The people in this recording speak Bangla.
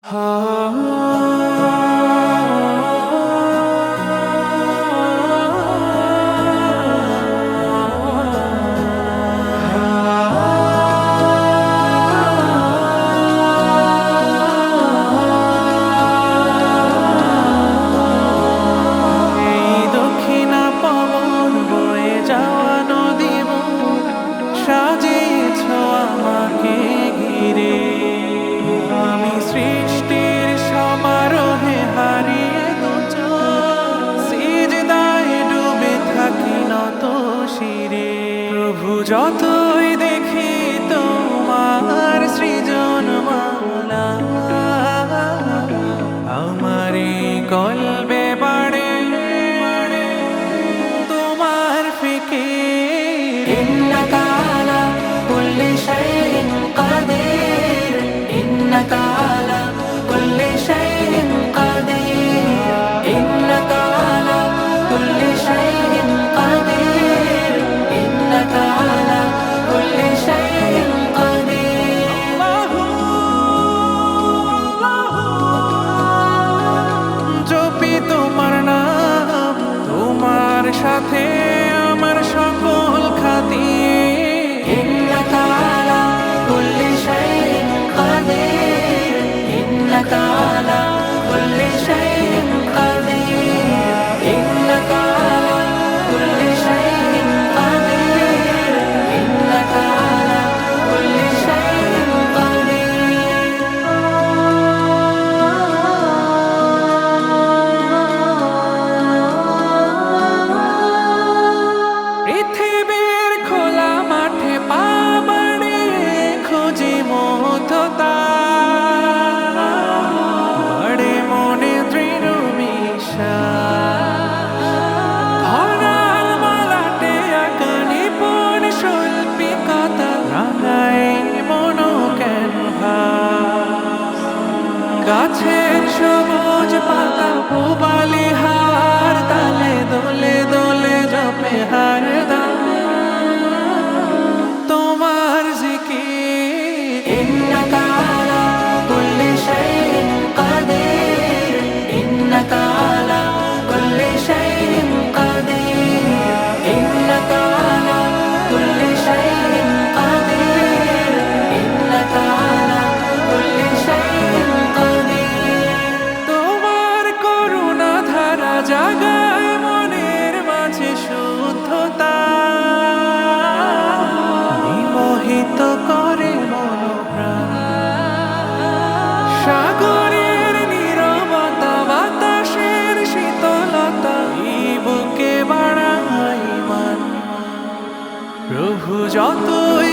দক্ষিণা পবন বয়ে যাওয়া নদী সাজিয়েছ আমাকে ঘিরে, আমি সৃষ্টির সমারোহে হারিয়ে সিজদায় ডুবে থাকি নত শিরে। প্রভু যতই দেখি তোমার সৃজন মালা, আমারি কলবে বাড়ে তোমার ফিকির। ইন্নাকা আলা কুল্লি শাইইন কাদির, ইন্নাকা আলা কুল্লি শাইইন কাদির, ইন্নাকা আলা কুল্লি শাইইন কাদির, ইন্নাকা আলা কুল্লি শাইইন কাদির। জপি তোমার নাম, তোমার সাথে আমার সকল খাতি। ইন্নাকা আলা কুল্লি শাইইন কাদির, ইন্নাকা আলা কুল্লি শাইইন কাদির, ইন্নাকা আলা কুল্লি শাইইন কাদির, ইন্নাকা আলা কুল্লি শাইইন কাদির। পৃথিবীর খোলা মাঠে পা বাড়িয়ে খুঁজি মুগ্ধতা, বাড়ে মনে দৃঢ় বিশ্বাস। ধরার মালাটে আঁকা নিপুণ শৈল্পিকতা, রাঙায় মনো ক্যানভাস। গাছের সবুজ পাতা পূবালি হাওয়ার তালে দোলে দোলে জপে হারদম তোমার জিকির। ইন্নাকা আলা কুল্লি শাইইন কাদির, ইন্নাকা আলা কুল্লি শাইইন কাদির, ইন্নাকা আলা কুল্লি শাইইন কাদির, ইন্নাকা আলা কুল্লি শাইইন কাদির। তোমার করুণা ধারা জাগায় মনের মাঝে শুদ্ধতা, বিমোহিত করে মনোপ্রাণ। সাগরের নীরবতা, বাতাসের শীতলতা, এই বুকে বাড়ায় মান। প্রভু যতই